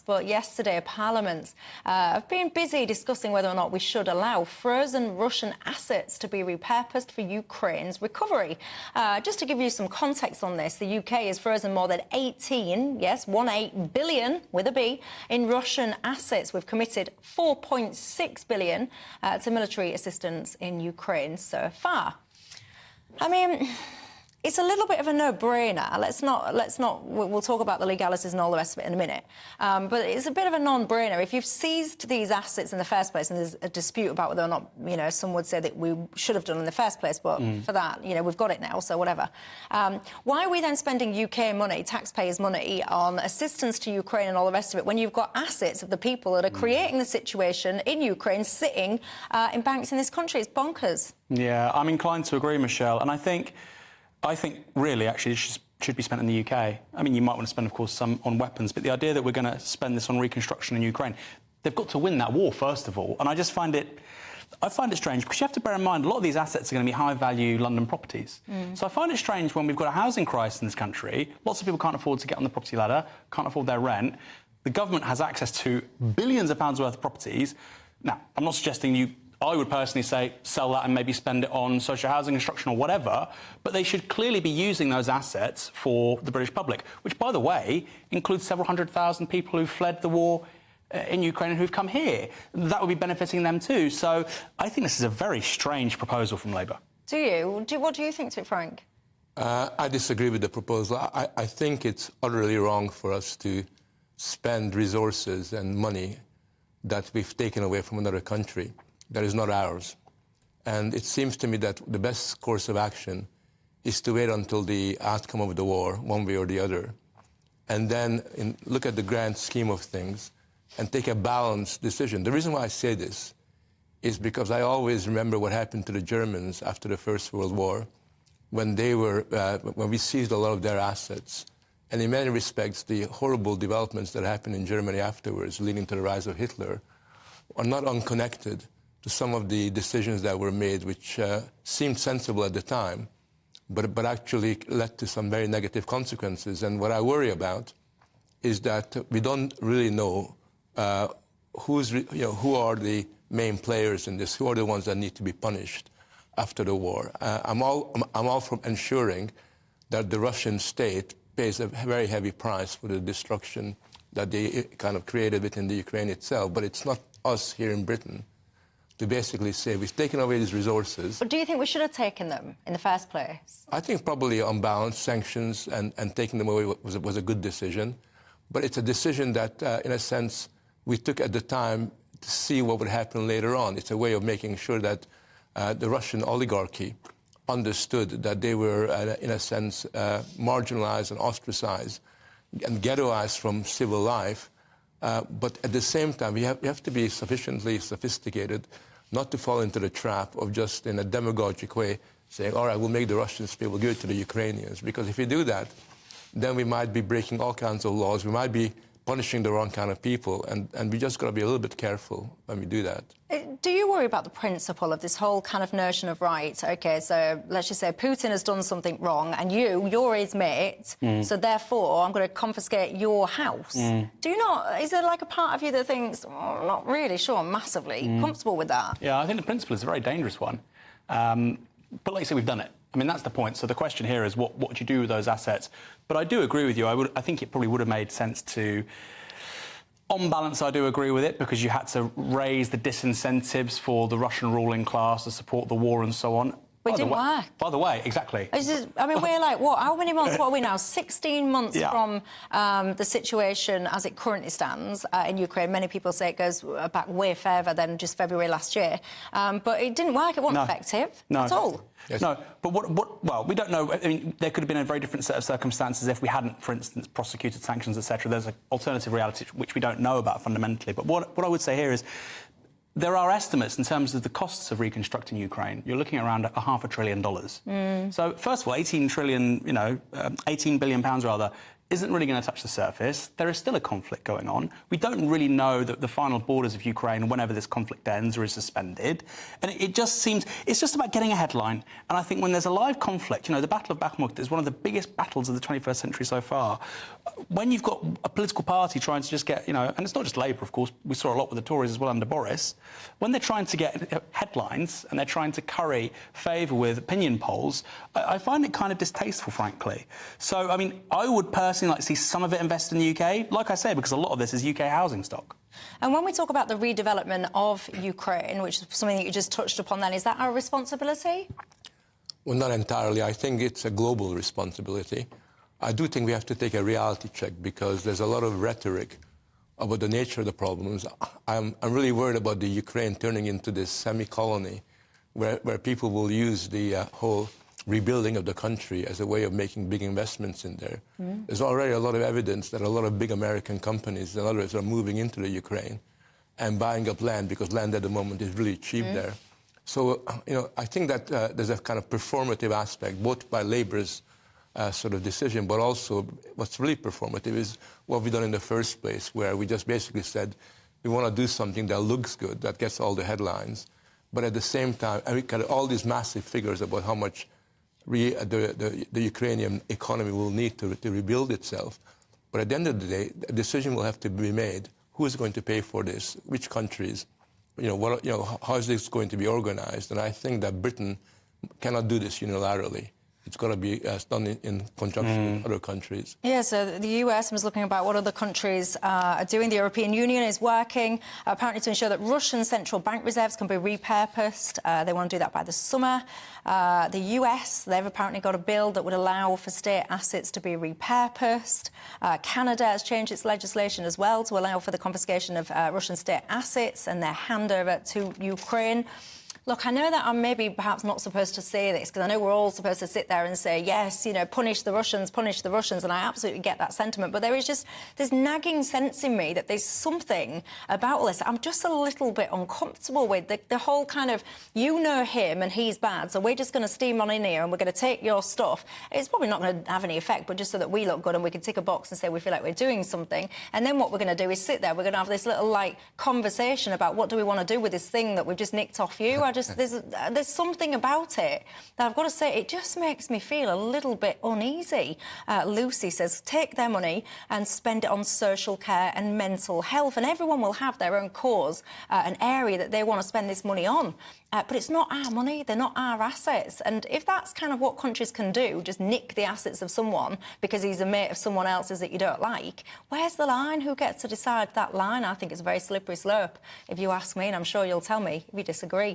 but yesterday Parliament have been busy discussing whether or not we should allow frozen Russian assets to be repurposed for Ukraine's recovery. Just to give you some context on this, the UK has frozen more than 18 billion, with a B, in Russian assets. We've committed 4.6 billion to military assistance in Ukraine so far. I mean, it's a little bit of a no-brainer. Let's not. We'll talk about the legalities and all the rest of it in a minute. But it's a bit of a non-brainer. If you've seized these assets in the first place, and there's a dispute about whether or not, some would say that we should have done in the first place, but for that, we've got it now, so whatever. Why are we then spending UK money, taxpayers' money, on assistance to Ukraine and all the rest of it when you've got assets of the people that are creating the situation in Ukraine sitting in banks in this country? It's bonkers. Yeah, I'm inclined to agree, Michelle, and I think really, actually, it should be spent in the UK. I mean, you might want to spend, of course, some on weapons, but the idea that we're going to spend this on reconstruction in Ukraine, they've got to win that war, first of all. And I find it strange, because you have to bear in mind, a lot of these assets are going to be high-value London properties. So I find it strange when we've got a housing crisis in this country, lots of people can't afford to get on the property ladder, can't afford their rent. The government has access to billions of pounds worth of properties. Now, I'm not suggesting I would personally say sell that and maybe spend it on social housing construction or whatever, but they should clearly be using those assets for the British public, which, by the way, includes several 100,000 people who fled the war in Ukraine and who've come here. That would be benefiting them too. So I think this is a very strange proposal from Labour. Do you? What do you think to it, Frank? I disagree with the proposal. I think it's utterly wrong for us to spend resources and money that we've taken away from another country that is not ours. And it seems to me that the best course of action is to wait until the outcome of the war, one way or the other, and then look at the grand scheme of things and take a balanced decision. The reason why I say this is because I always remember what happened to the Germans after the First World War, when we seized a lot of their assets. And in many respects, the horrible developments that happened in Germany afterwards, leading to the rise of Hitler, are not unconnected to some of the decisions that were made, which seemed sensible at the time, but actually led to some very negative consequences. And what I worry about is that we don't really know who are the main players in this, who are the ones that need to be punished after the war. I'm all for ensuring that the Russian state pays a very heavy price for the destruction that they kind of created within the Ukraine itself, but it's not us here in Britain to basically say we've taken away these resources. But do you think we should have taken them in the first place? I think probably on balance, sanctions and taking them away was a good decision. But it's a decision that, in a sense, we took at the time to see what would happen later on. It's a way of making sure that the Russian oligarchy understood that they were, in a sense, marginalized and ostracized and ghettoized from civil life. But at the same time, we have to be sufficiently sophisticated not to fall into the trap of just in a demagogic way saying, all right, we'll make the Russians pay, we'll give it to the Ukrainians. Because if we do that, then we might be breaking all kinds of laws. We might be punishing the wrong kind of people. And we just got to be a little bit careful when we do that. Do you worry about the principle of this whole kind of notion of, right, OK, so let's just say Putin has done something wrong and you're his mate, so therefore I'm going to confiscate your house. Do you not, is there like a part of you that thinks, oh, I'm not really sure I'm massively comfortable with that? Yeah, I think the principle is a very dangerous one. But like you say, we've done it. I mean, that's the point. So the question here is what do you do with those assets? But I do agree with you. I think it probably would have made sense to... On balance, I do agree with it, because you had to raise the disincentives for the Russian ruling class to support the war and so on. But it didn't work. By the way, exactly. We're like, what, how many months, what are we now? 16 months from the situation as it currently stands in Ukraine. Many people say it goes back way further than just February last year. But it didn't work. It wasn't effective at all. Yes. No, but well, we don't know. I mean, there could have been a very different set of circumstances if we hadn't, for instance, prosecuted sanctions, etc. There's an alternative reality which we don't know about fundamentally. But what I would say here is there are estimates in terms of the costs of reconstructing Ukraine. You're looking at around $500 billion. So, first of all, 18 billion pounds rather, isn't really going to touch the surface. There is still a conflict going on. We don't really know that the final borders of Ukraine, whenever this conflict ends or is suspended. And it just seems, it's just about getting a headline. And I think when there's a live conflict, you know, the Battle of Bakhmut is one of the biggest battles of the 21st century so far. When you've got a political party trying to just get, you know, and it's not just Labour, of course, we saw a lot with the Tories as well under Boris, when they're trying to get headlines and they're trying to curry favour with opinion polls, I find it kind of distasteful, frankly. So, I mean, I would personally like to see some of it invested in the UK, like I say, because a lot of this is UK housing stock. And when we talk about the redevelopment of Ukraine, which is something that you just touched upon then, is that our responsibility? Well, not entirely. I think it's a global responsibility. I do think we have to take a reality check because there's a lot of rhetoric about the nature of the problems. I'm really worried about the Ukraine turning into this semi-colony where people will use the whole rebuilding of the country as a way of making big investments in there. There's already a lot of evidence that a lot of big American companies and others are moving into the Ukraine and buying up land because land at the moment is really cheap there. So, you know, I think that there's a kind of performative aspect, both by Labour's sort of decision, but also what's really performative is what we've done in the first place, where we just basically said we want to do something that looks good, that gets all the headlines, but at the same time, and we got all these massive figures about how much the Ukrainian economy will need to rebuild itself. But at the end of the day, a decision will have to be made. Who is going to pay for this? Which countries? How is this going to be organized? And I think that Britain cannot do this unilaterally. It's got to be done in conjunction with other countries. Yeah, so the US was looking about what other countries are doing. The European Union is working, apparently, to ensure that Russian central bank reserves can be repurposed. They want to do that by the summer. The US, they've apparently got a bill that would allow for state assets to be repurposed. Canada has changed its legislation as well to allow for the confiscation of Russian state assets and their handover to Ukraine. Look, I know that I'm maybe perhaps not supposed to say this, because I know we're all supposed to sit there and say, yes, you know, punish the Russians, and I absolutely get that sentiment. But there is just this nagging sense in me that there's something about all this I'm just a little bit uncomfortable with. The whole kind of, you know him and he's bad, so we're just going to steam on in here and we're going to take your stuff. It's probably not going to have any effect, but just so that we look good and we can tick a box and say we feel like we're doing something. And then what we're going to do is sit there, we're going to have this little, like, conversation about what do we want to do with this thing that we've just nicked off you. There's something about it that I've got to say, it just makes me feel a little bit uneasy. Lucy says, take their money and spend it on social care and mental health, and everyone will have their own cause, an area that they want to spend this money on. But it's not our money, they're not our assets. And if that's kind of what countries can do, just nick the assets of someone because he's a mate of someone else's that you don't like, where's the line? Who gets to decide that line? I think it's a very slippery slope, if you ask me, and I'm sure you'll tell me if you disagree.